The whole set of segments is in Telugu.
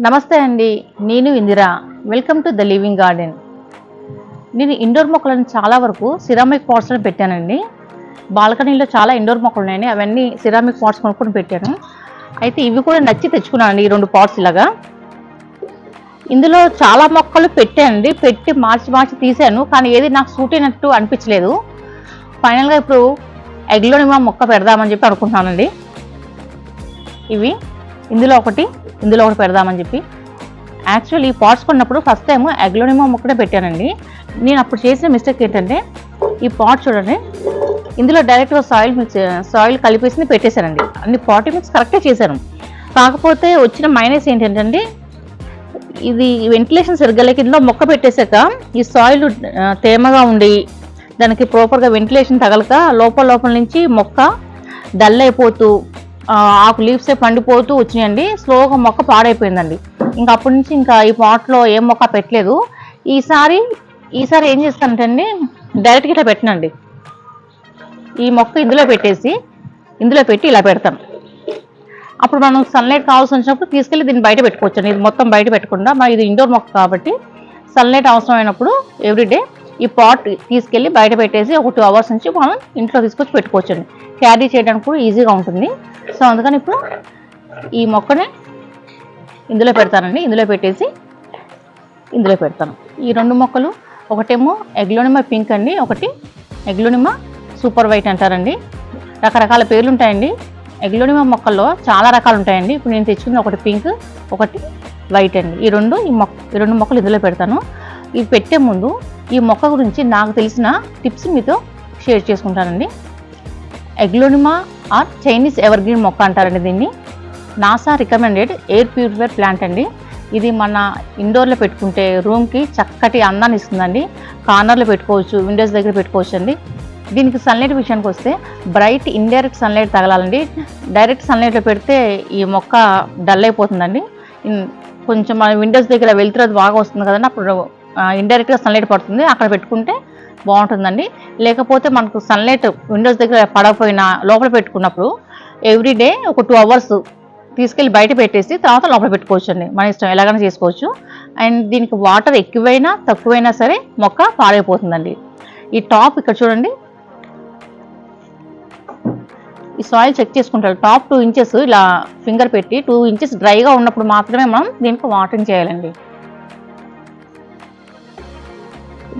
నమస్తే అండి, నేను Indira. Welcome to the living garden. నేను ఇండోర్ మొక్కలను చాలా వరకు సిరామిక్ పాట్స్లో పెట్టానండి. బాల్కనీలో చాలా ఇండోర్ మొక్కలు ఉన్నాయండి, అవన్నీ సిరామిక్ పాట్స్ కొనుక్కొని పెట్టాను. అయితే ఇవి కూడా నచ్చి తెచ్చుకున్నానండి, ఈ 2 పాట్స్ ఇలాగా. ఇందులో చాలా మొక్కలు పెట్టానండి, పెట్టి మార్చి తీసాను, కానీ ఏది నాకు సూట్ అయినట్టు అనిపించలేదు. ఫైనల్గా ఇప్పుడు ఎగ్లోనిమా మొక్క పెడదామని చెప్పి అనుకుంటున్నానండి. ఇవి ఇందులో ఒకటి పెడదామని చెప్పి. యాక్చువల్లీ ఈ పాట్స్ కొన్నప్పుడు ఫస్ట్ టైం అగ్లోనిమా మొక్కనే పెట్టానండి. నేను అప్పుడు చేసిన మిస్టేక్ ఏంటంటే, ఈ పాట్ చూడండి, ఇందులో డైరెక్ట్గా సాయిల్ కలిపేసి పెట్టేశానండి. అన్ని పాటింగ్ మిక్స్ కరెక్టే చేశాను. కాకపోతే వచ్చిన మైనస్ ఏంటంటే, ఇది వెంటిలేషన్ సరిగ్గా లేక ఇందులో మొక్క పెట్టేశాక ఈ సాయిల్ తేమగా ఉండి దానికి ప్రాపర్గా వెంటిలేషన్ తగలక లోపల నుంచి మొక్క డల్ అయిపోతూ ఆకు లీవ్సే పండిపోతూ వచ్చినాయండి. స్లోగా మొక్క పాడైపోయిందండి. ఇంకా అప్పటి నుంచి ఇంకా ఈ పాట్లో ఏం మొక్క పెట్టలేదు. ఈసారి ఏం చేస్తానంటే డైరెక్ట్గా ఇట్లా పెట్టనండి. ఈ మొక్క ఇందులో పెట్టి ఇలా పెడతాను. అప్పుడు మనం సన్లైట్ కావాల్సి వచ్చినప్పుడు తీసుకెళ్ళి దీన్ని బయట పెట్టుకోవచ్చండి. ఇది మొత్తం బయట పెట్టకుండా, మరి ఇది ఇండోర్ మొక్క కాబట్టి సన్లైట్ అవసరమైనప్పుడు ఎవ్రీడే ఈ పాట్ తీసుకెళ్ళి బయట పెట్టేసి ఒక 2 అవర్స్ నుంచి మనం ఇంట్లో తీసుకొచ్చి పెట్టుకోవచ్చండి. క్యారీ చేయడానికి కూడా ఈజీగా ఉంటుంది. సో అందుకని ఇప్పుడు ఈ మొక్కని ఇందులో పెడతానండి. ఇందులో పెడతాను. ఈ 2 మొక్కలు, ఒకటేమో ఎగ్లోనిమా పింక్ అండి, ఒకటి ఎగ్లోనిమా సూపర్ వైట్ అంటారండి. రకరకాల పేర్లు ఉంటాయండి. ఎగ్లోనిమా మొక్కల్లో చాలా రకాలు ఉంటాయండి. ఇప్పుడు నేను తెచ్చుకుంది ఒకటి పింక్, ఒకటి వైట్ అండి. ఈ రెండు మొక్కలు ఇందులో పెడతాను. ఇవి పెట్టే ముందు ఈ మొక్క గురించి నాకు తెలిసిన టిప్స్ మీతో షేర్ చేసుకుంటానండి. ఎగ్లోనిమా ఆర్ చైనీస్ ఎవర్ గ్రీన్ మొక్క అంటారండి దీన్ని. NASA recommended air purifier plant అండి. ఇది మన ఇండోర్లో పెట్టుకుంటే రూమ్కి చక్కటి అందాన్ని ఇస్తుందండి. కార్నర్లో పెట్టుకోవచ్చు, విండోస్ దగ్గర పెట్టుకోవచ్చు అండి. దీనికి సన్లైట్ విషయానికి వస్తే బ్రైట్ ఇండైరెక్ట్ సన్లైట్ తగలాలండి. డైరెక్ట్ సన్లైట్లో పెడితే ఈ మొక్క డల్ అయిపోతుందండి. కొంచెం మన విండోస్ దగ్గర వెళ్తున్నది బాగా వస్తుంది కదండి, అప్పుడు ఇండైరెక్ట్గా సన్లైట్ పడుతుంది, అక్కడ పెట్టుకుంటే బాగుంటుందండి. లేకపోతే మనకు సన్లైట్ విండోస్ దగ్గర పడకపోయినా లోపల పెట్టుకున్నప్పుడు ఎవ్రీడే ఒక 2 అవర్స్ తీసుకెళ్ళి బయట పెట్టేసి తర్వాత లోపల పెట్టుకోవచ్చు అండి. మన ఇష్టం, ఎలాగైనా చేసుకోవచ్చు. అండ్ దీనికి వాటర్ ఎక్కువైనా తక్కువైనా సరే మొక్క పాడైపోతుందండి. ఈ టాప్ ఇక్కడ చూడండి, ఈ సాయిల్ చెక్ చేసుకుంటారు. టాప్ 2 ఇంచెస్ ఇలా ఫింగర్ పెట్టి 2 ఇంచెస్ డ్రైగా ఉన్నప్పుడు మాత్రమే మనం దీనికి వాటరింగ్ చేయాలండి.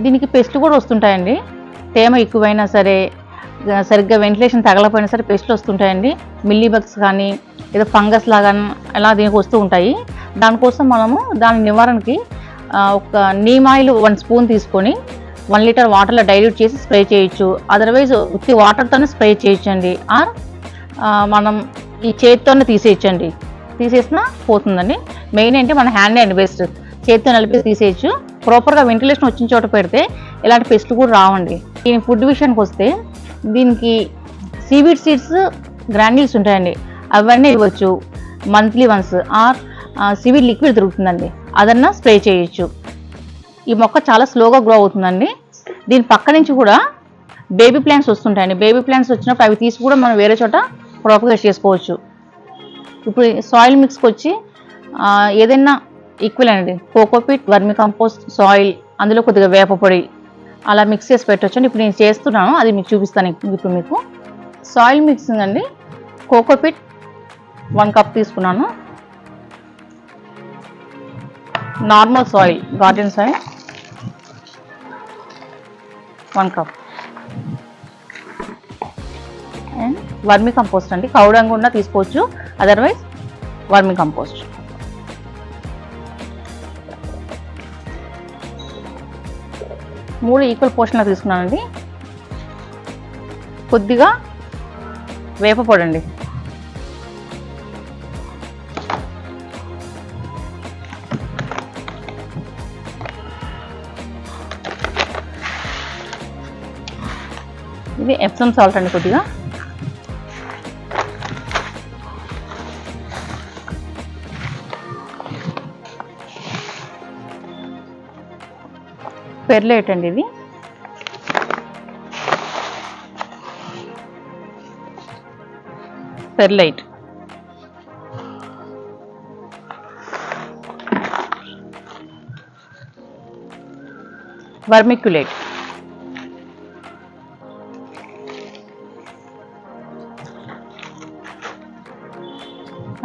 దీనికి పెస్ట్లు కూడా వస్తుంటాయండి. తేమ ఎక్కువైనా సరే, సరిగ్గా వెంటిలేషన్ తగలపోయినా సరే పెస్ట్లు వస్తుంటాయండి. మిల్లీ బగ్స్ కానీ ఏదో ఫంగస్ లాగా అలా దీనికి వస్తూ ఉంటాయి. దానికోసం మనము దాని నివారణకి ఒక నీమ్ ఆయిల్ 1 స్పూన్ తీసుకొని 1 లీటర్ వాటర్లో డైల్యూట్ చేసి స్ప్రే చేయొచ్చు. అదర్వైజ్ ఉత్తి వాటర్తోనే స్ప్రే చేయొచ్చండి. ఆర్ మనం ఈ చేతితోనే తీసేసినా పోతుందండి. మెయిన్ ఏంటి మన హ్యాండ్ అండ్ బెస్ట్, చేతితో నలిపేసి తీసేయచ్చు. ప్రాపర్గా వెంటిలేషన్ వచ్చిన చోట పెడితే ఇలాంటి పెస్ట్లు కూడా రావండి. దీని ఫుడ్ విషయానికి వస్తే దీనికి సీవీడ్ సీడ్స్ గ్రాన్యూల్స్ ఉంటాయండి, అవన్నీ ఇవ్వచ్చు monthly once. Or seaweed liquid దొరుకుతుందండి, అదన్నా స్ప్రే చేయొచ్చు. ఈ మొక్క చాలా స్లోగా గ్రో అవుతుందండి. దీని పక్క నుంచి కూడా బేబీ ప్లాంట్స్ వస్తుంటాయండి. బేబీ ప్లాంట్స్ వచ్చినప్పుడు అవి తీసి కూడా మనం వేరే చోట ప్రాపగేట్ చేసుకోవచ్చు. ఇప్పుడు సాయిల్ మిక్స్కి వచ్చి ఏదైనా ఈక్వల్ అండి, కోకోపీట్, వర్మి కంపోస్ట్, సాయిల్, అందులో కొద్దిగా వేప పొడి అలా మిక్స్ చేసి పెట్టొచ్చండి. ఇప్పుడు నేను చేస్తున్నాను, అది మీకు చూపిస్తాను. ఇప్పుడు మీకు సాయిల్ మిక్సింగ్ అండి, కోకోపీట్ 1 కప్ తీసుకున్నాను. Normal soil, garden soil 1 cup. And vermi compost అండి, కౌడంగా ఉన్న తీసుకోవచ్చు, అదర్వైజ్ వర్మి కంపోస్ట్. మూడు ఈక్వల్ పోర్షన్లో తీసుకున్నానండి. కొద్దిగా వేప పొడి అండి, ఇది ఎప్సమ్ సాల్ట్ అండి, కొద్దిగా పెర్లేట్ అండి, ఇది పెర్లైట్. వర్మిక్యులేట్.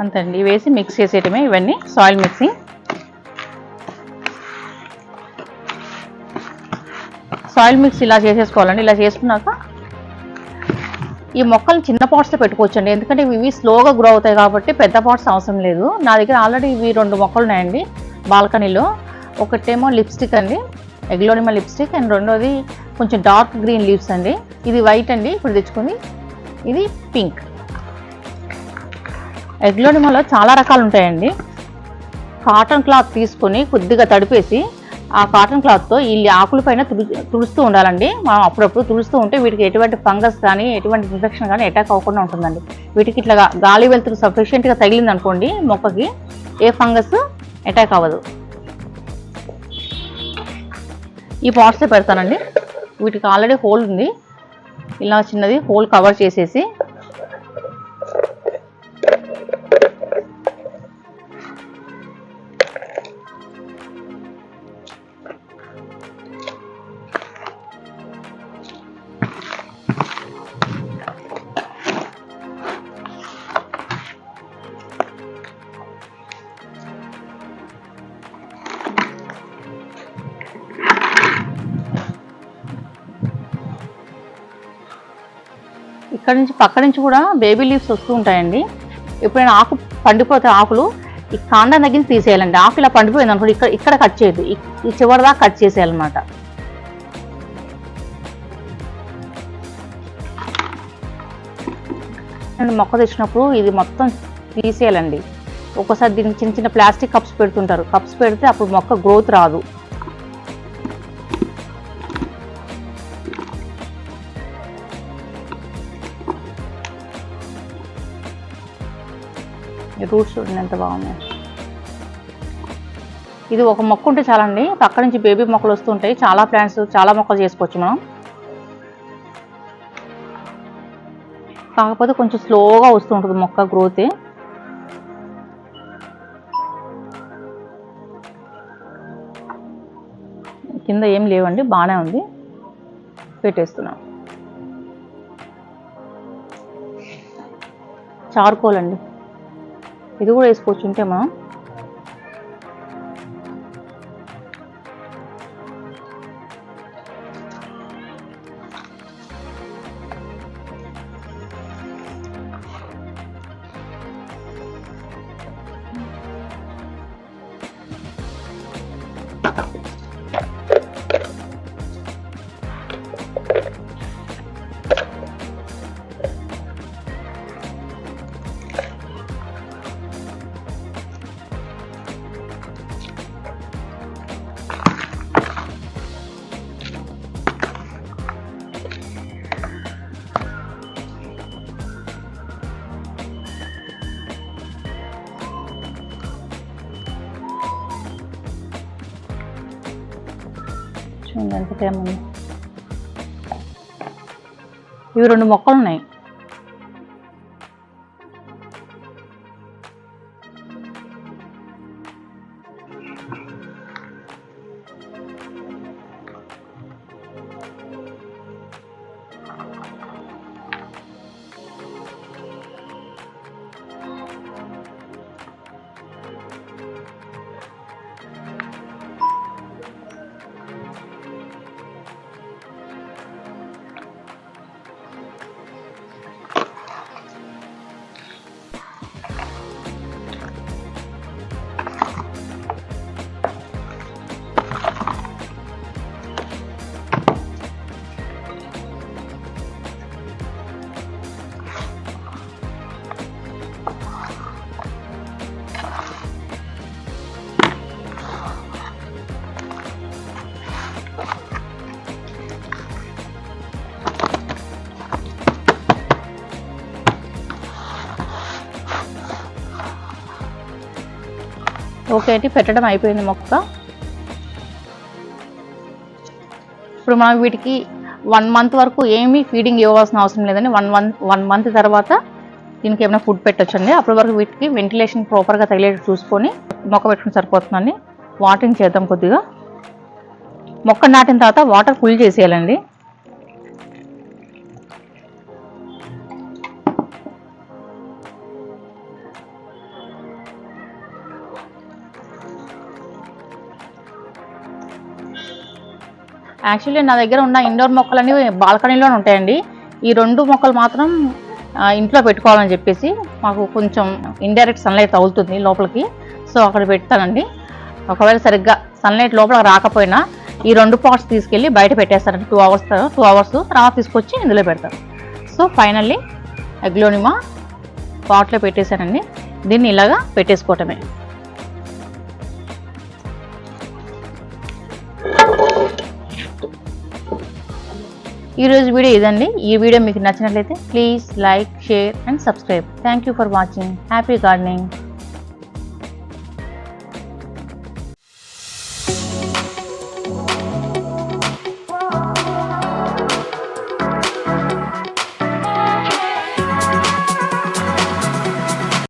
అంతండి, వేసి మిక్స్ చేసేయటమే ఇవన్నీ. Soil mixing. సాయిల్ మిక్స్ ఇలా చేసేసుకోవాలండి. ఇలా చేసుకున్నాక ఈ మొక్కలు చిన్న పాట్స్లో పెట్టుకోవచ్చండి, ఎందుకంటే ఇవి స్లోగా గ్రో అవుతాయి కాబట్టి పెద్ద పాట్స్ అవసరం లేదు. నా దగ్గర ఆల్రెడీ ఇవి 2 మొక్కలు ఉన్నాయండి బాల్కనీలో. ఒకటేమో లిప్స్టిక్ అండి, ఎగ్లోనిమా లిప్స్టిక్, అండ్ రెండోది కొంచెం డార్క్ గ్రీన్ లీవ్స్ అండి. ఇది వైట్ అండి ఇప్పుడు తెచ్చుకుంది, ఇది పింక్. ఎగ్లోనిమాలో చాలా రకాలు ఉంటాయండి. కాటన్ క్లాత్ తీసుకొని కొద్దిగా తడిపేసి ఆ కాటన్ క్లాత్తో ఈ ఆకుల పైన తుడుస్తూ ఉండాలండి. మనం అప్పుడప్పుడు తుడుస్తూ ఉంటే వీటికి ఎటువంటి ఫంగస్ కానీ ఎటువంటి ఇన్ఫెక్షన్ కానీ అటాక్ అవ్వకుండా ఉంటుందండి. వీటికి ఇట్లా గాలి వెలుతురు సఫిషియెంట్గా తగిలింది అనుకోండి మొక్కకి, ఏ ఫంగస్ అటాక్ అవ్వదు. ఈ పాట్స్లో పెడతానండి. వీటికి ఆల్రెడీ హోల్ ఉంది, ఇలా చిన్నది హోల్ కవర్ చేసేసి ఇక్కడ నుంచి పక్క నుంచి కూడా బేబీ లీవ్స్ వస్తూ ఉంటాయండి. ఎప్పుడైనా ఆకు పండిపోతే ఆకులు ఈ కాండం దగ్గర తీసేయాలండి. ఆకు ఇలా పండిపోయింది అనుకోండి, ఇక్కడ కట్ చేయదు, ఈ చివరిదా కట్ చేసేయాలన్నమాట. నేను మొక్క తెచ్చినప్పుడు ఇది మొత్తం తీసేయాలండి. ఒక్కోసారి దీనికి చిన్న చిన్న ప్లాస్టిక్ కప్స్ పెడుతుంటారు, కప్స్ పెడితే అప్పుడు మొక్క గ్రోత్ రాదు. రూట్స్ చూడండి ఎంత బాగున్నాయి. ఇది ఒక మొక్క ఉంటే చాలండి, పక్క నుంచి బేబీ మొక్కలు వస్తుంటాయి. చాలా ప్లాంట్స్, చాలా మొక్కలు చేసుకోవచ్చు మనం. కాకపోతే కొంచెం స్లోగా వస్తూ ఉంటుంది మొక్క గ్రోత్. కింద ఏం లేవండి, బాగానే ఉంది. పెట్టేస్తున్నాం. చార్కోల్ అండి, ఇది కూడా వేసుకోవచ్చు ఉంటే మనం. ఎంత టైం ఉంది. ఇవి 2 మొక్కలు ఉన్నాయి. ఓకే అండి, పెట్టడం అయిపోయింది మొక్క. ఇప్పుడు మనం వీటికి 1 మంత్ వరకు ఏమీ ఫీడింగ్ ఇవ్వాల్సిన అవసరం లేదండి. 1 మంత్ తర్వాత దీనికి ఏమైనా ఫుడ్ పెట్టొచ్చండి. అప్పటి వరకు వీటికి వెంటిలేషన్ ప్రాపర్గా తగిలేట్టు చూసుకొని మొక్క పెట్టుకుని సరిపోతుందండి. వాటరింగ్ చేద్దాం కొద్దిగా. మొక్క నాటిన తర్వాత వాటర్ ఫుల్ చేసేయాలండి. యాక్చువల్లీ నా దగ్గర ఉన్న ఇండోర్ మొక్కలన్నీ బాల్కనీలోనే ఉంటాయండి. ఈ 2 మొక్కలు మాత్రం ఇంట్లో పెట్టుకోవాలని చెప్పేసి మాకు కొంచెం ఇండైరెక్ట్ సన్లైట్ తగులుతుంది లోపలికి, సో అక్కడ పెడతానండి. ఒకవేళ సరిగ్గా సన్లైట్ లోపలికి రాకపోయినా ఈ 2 పాట్స్ తీసుకెళ్ళి బయట పెట్టేస్తారండి. 2 అవర్స్ తర్వాత తీసుకొచ్చి ఇందులో పెడతాను. సో ఫైనల్లీ అగ్లోనిమా పాట్లో పెట్టేశానండి. దీన్ని ఇలాగా పెట్టేసుకోవటమే. ఈరోజు వీడియో ఇదండి. ఈ వీడియో మీకు నచ్చినట్లయితే please like, share and subscribe. Thank you for watching. Happy gardening.